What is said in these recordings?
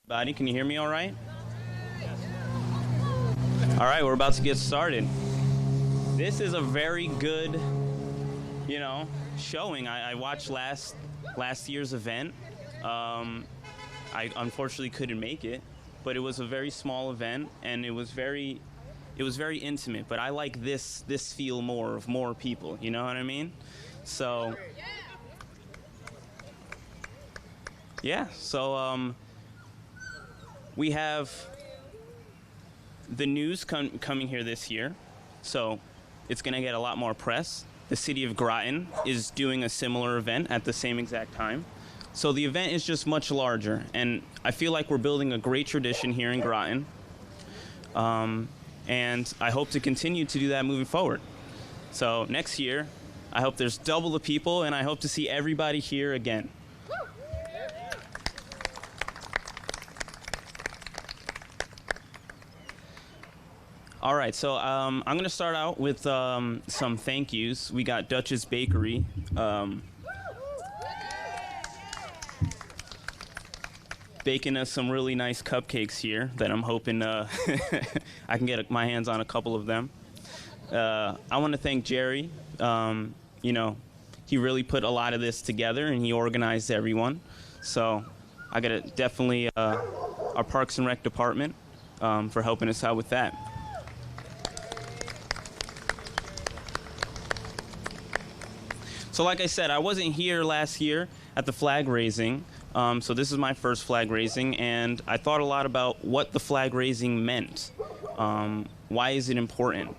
Buddy, can you hear me all right? All right, we're about to get started. This is a very good, showing. I watched last year's event. I unfortunately couldn't make it, but it was a very small event and it was very intimate. But I like this feel more of more people. You know what I mean? So yeah. So we have the news coming here this year, so it's going to get a lot more press. The city of Groton is doing a similar event at the same exact time. So the event is just much larger, and I feel like we're building a great tradition here in Groton. And I hope to continue to do that moving forward. So next year, I hope there's double the people, and I hope to see everybody here again. All right, so I'm going to start out with some thank yous. We got Dutch's Bakery. Baking us some really nice cupcakes here that I'm hoping I can get my hands on a couple of them. I want to thank Jerry. He really put a lot of this together and he organized everyone. So I got to definitely our Parks and Rec department for helping us out with that. So like I said, I wasn't here last year at the flag raising, so this is my first flag raising, and I thought a lot about what the flag raising meant. Why is it important?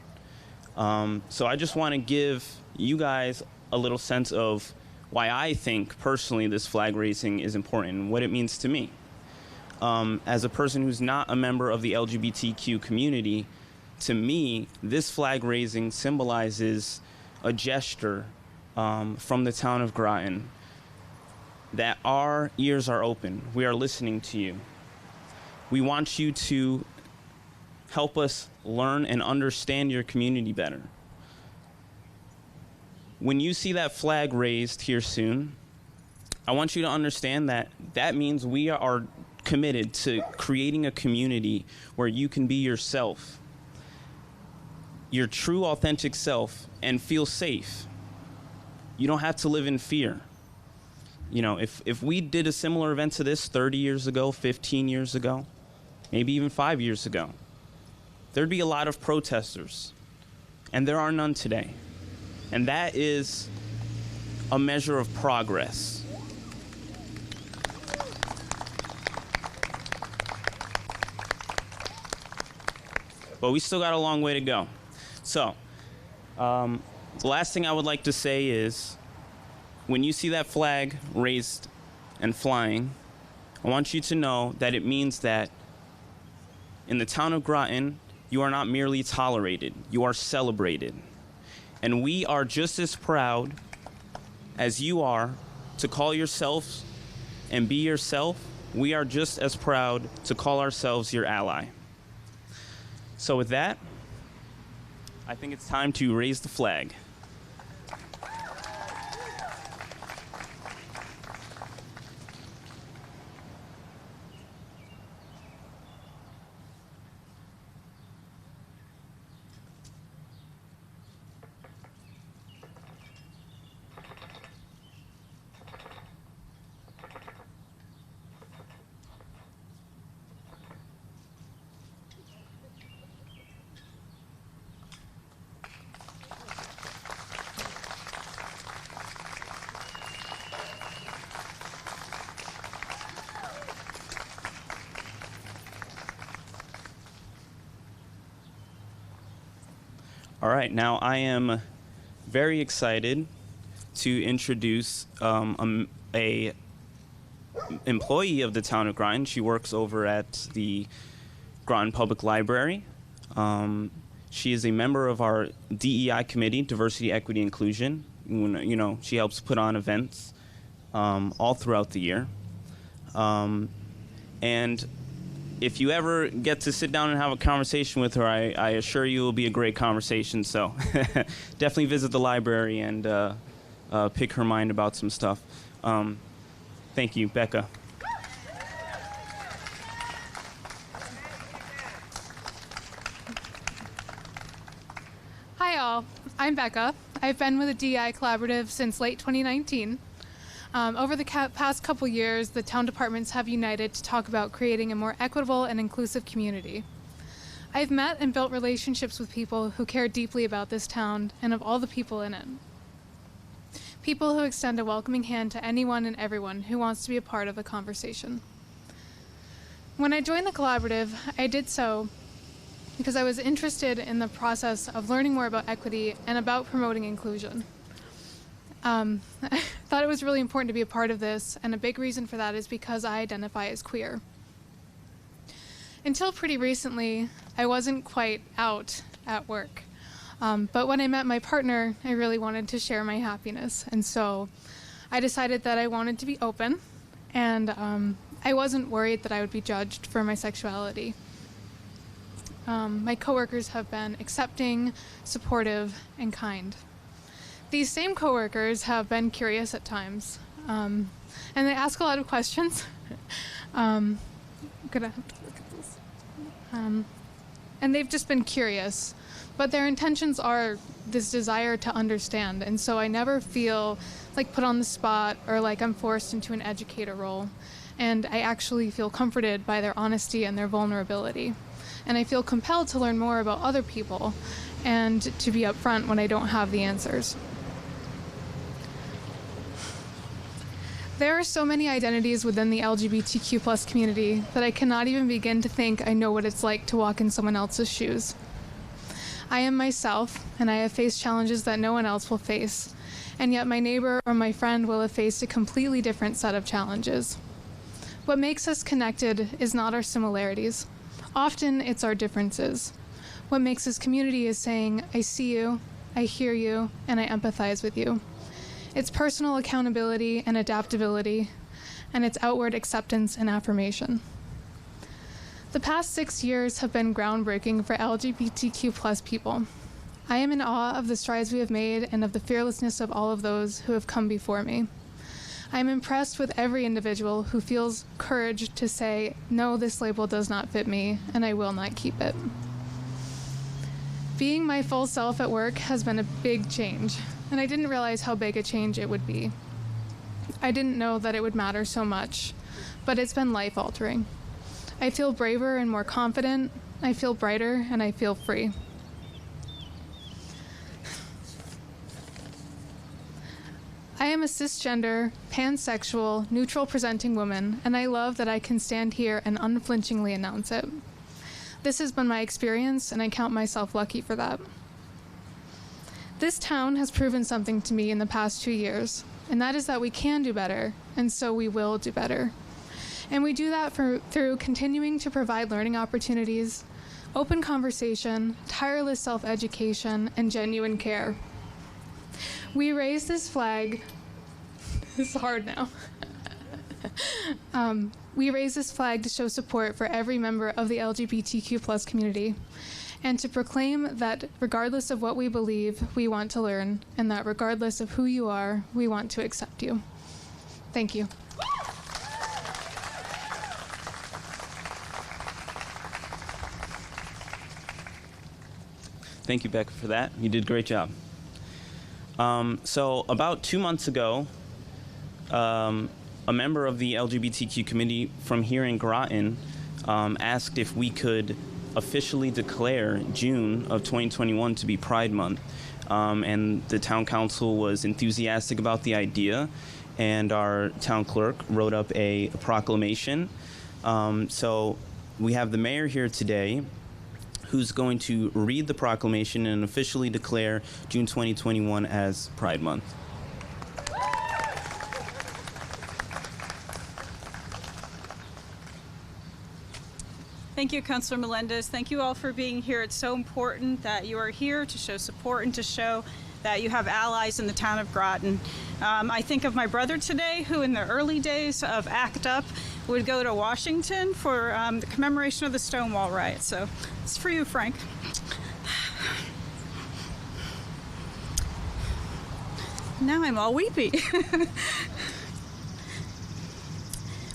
So I just want to give you guys a little sense of why I think personally this flag raising is important and what it means to me. As a person who's not a member of the LGBTQ community, to me, this flag raising symbolizes a gesture from the town of Groton, that our ears are open. We are listening to you. We want you to help us learn and understand your community better. When you see that flag raised here soon, I want you to understand that that means we are committed to creating a community where you can be yourself, your true authentic self, and feel safe. You don't have to live in fear. If we did a similar event to this 30 years ago, 15 years ago, maybe even 5 years ago, there'd be a lot of protesters, and there are none today. And that is a measure of progress. But we still got a long way to go. So, the last thing I would like to say is, when you see that flag raised and flying, I want you to know that it means that in the town of Groton, you are not merely tolerated, you are celebrated. And we are just as proud as you are to call yourself and be yourself. We are just as proud to call ourselves your ally. So with that, I think it's time to raise the flag. All right, now I am very excited to introduce a employee of the town of Groton. She works over at the Groton Public Library. She is a member of our DEI committee, Diversity, Equity, Inclusion. She helps put on events all throughout the year. And if you ever get to sit down and have a conversation with her, I assure you it will be a great conversation. So definitely visit the library and pick her mind about some stuff. Thank you, Becca. I'm Becca. I've been with the DEI Collaborative since late 2019. Over the past couple years, the town departments have united to talk about creating a more equitable and inclusive community. I've met and built relationships with people who care deeply about this town and of all the people in it. People who extend a welcoming hand to anyone and everyone who wants to be a part of the conversation. When I joined the collaborative, I did so because I was interested in the process of learning more about equity and about promoting inclusion. I thought it was really important to be a part of this, and a big reason for that is because I identify as queer. Until pretty recently, I wasn't quite out at work. But when I met my partner, I really wanted to share my happiness. And so I decided that I wanted to be open, and I wasn't worried that I would be judged for my sexuality. My coworkers have been accepting, supportive, and kind. These same coworkers have been curious at times, and they ask a lot of questions. I'm gonna have to look at this. And they've just been curious, but their intentions are this desire to understand, and so I never feel like put on the spot or like I'm forced into an educator role, and I actually feel comforted by their honesty and their vulnerability, and I feel compelled to learn more about other people and to be upfront when I don't have the answers. There are so many identities within the LGBTQ+ community that I cannot even begin to think I know what it's like to walk in someone else's shoes. I am myself, and I have faced challenges that no one else will face, and yet my neighbor or my friend will have faced a completely different set of challenges. What makes us connected is not our similarities. Often it's our differences. What makes us community is saying, I see you, I hear you, and I empathize with you. It's personal accountability and adaptability, and it's outward acceptance and affirmation. The past 6 years have been groundbreaking for LGBTQ+ people. I am in awe of the strides we have made and of the fearlessness of all of those who have come before me. I am impressed with every individual who feels courage to say, no, this label does not fit me, and I will not keep it. Being my full self at work has been a big change, and I didn't realize how big a change it would be. I didn't know that it would matter so much, but it's been life-altering. I feel braver and more confident, I feel brighter, and I feel free. I am a cisgender, pansexual, neutral-presenting woman, and I love that I can stand here and unflinchingly announce it. This has been my experience, and I count myself lucky for that. This town has proven something to me in the past 2 years, and that is that we can do better, and so we will do better. And we do that through continuing to provide learning opportunities, open conversation, tireless self-education, and genuine care. We raise this flag, it's hard now. We raise this flag to show support for every member of the LGBTQ+ community, and to proclaim that regardless of what we believe, we want to learn, and that regardless of who you are, we want to accept you. Thank you. Thank you, Becca, for that. You did a great job. So about 2 months ago, a member of the LGBTQ community from here in Groton asked if we could officially declare June of 2021 to be Pride Month. And the town council was enthusiastic about the idea, and our town clerk wrote up a proclamation. So we have the mayor here today, who's going to read the proclamation and officially declare June 2021 as Pride Month. Thank you, Councilor Melendez. Thank you all for being here. It's so important that you are here to show support and to show that you have allies in the town of Groton. I think of my brother today, who in the early days of ACT UP would go to Washington for the commemoration of the Stonewall riot. So it's for you, Frank. Now I'm all weepy.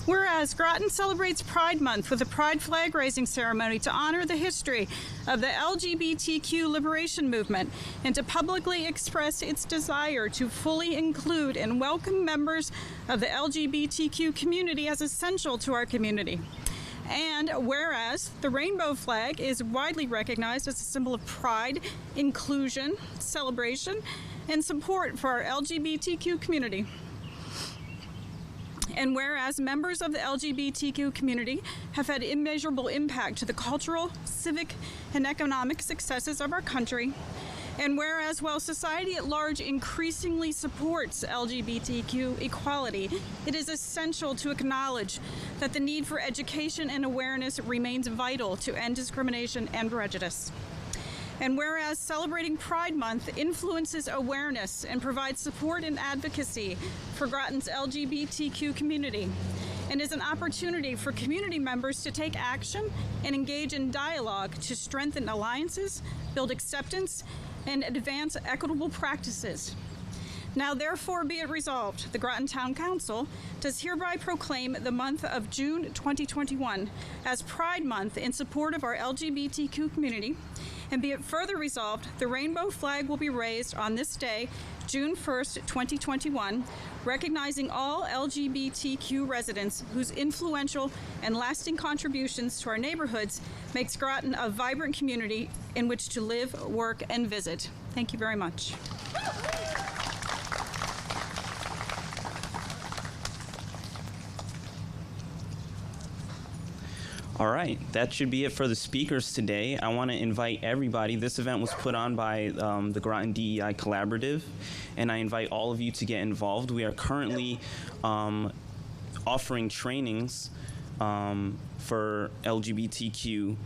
Whereas Groton celebrates Pride Month with a Pride flag raising ceremony to honor the history of the LGBTQ liberation movement and to publicly express its desire to fully include and welcome members of the LGBTQ community as essential to our community. And whereas the rainbow flag is widely recognized as a symbol of pride, inclusion, celebration, and support for our LGBTQ community. And whereas members of the LGBTQ community have had immeasurable impact to the cultural, civic, and economic successes of our country, and whereas while society at large increasingly supports LGBTQ equality, it is essential to acknowledge that the need for education and awareness remains vital to end discrimination and prejudice. And whereas celebrating Pride Month influences awareness and provides support and advocacy for Groton's LGBTQ community, and is an opportunity for community members to take action and engage in dialogue to strengthen alliances, build acceptance, and advance equitable practices. Now therefore be it resolved, the Groton Town Council does hereby proclaim the month of June 2021 as Pride Month in support of our LGBTQ community, and be it further resolved, the rainbow flag will be raised on this day, June 1st, 2021, recognizing all LGBTQ residents whose influential and lasting contributions to our neighborhoods makes Groton a vibrant community in which to live, work, and visit. Thank you very much. All right, that should be it for the speakers today. I want to invite everybody. This event was put on by the Groton DEI Collaborative, and I invite all of you to get involved. We are currently offering trainings for LGBTQ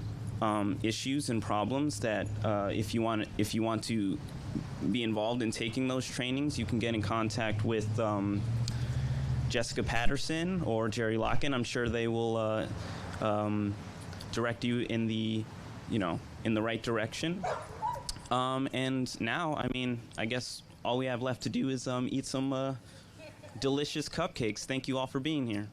issues and problems that if you want to be involved in taking those trainings, you can get in contact with Jessica Patterson or Jerry Locken. I'm sure they will direct you in the right direction. And now, I mean, I guess all we have left to do is eat some delicious cupcakes. Thank you all for being here.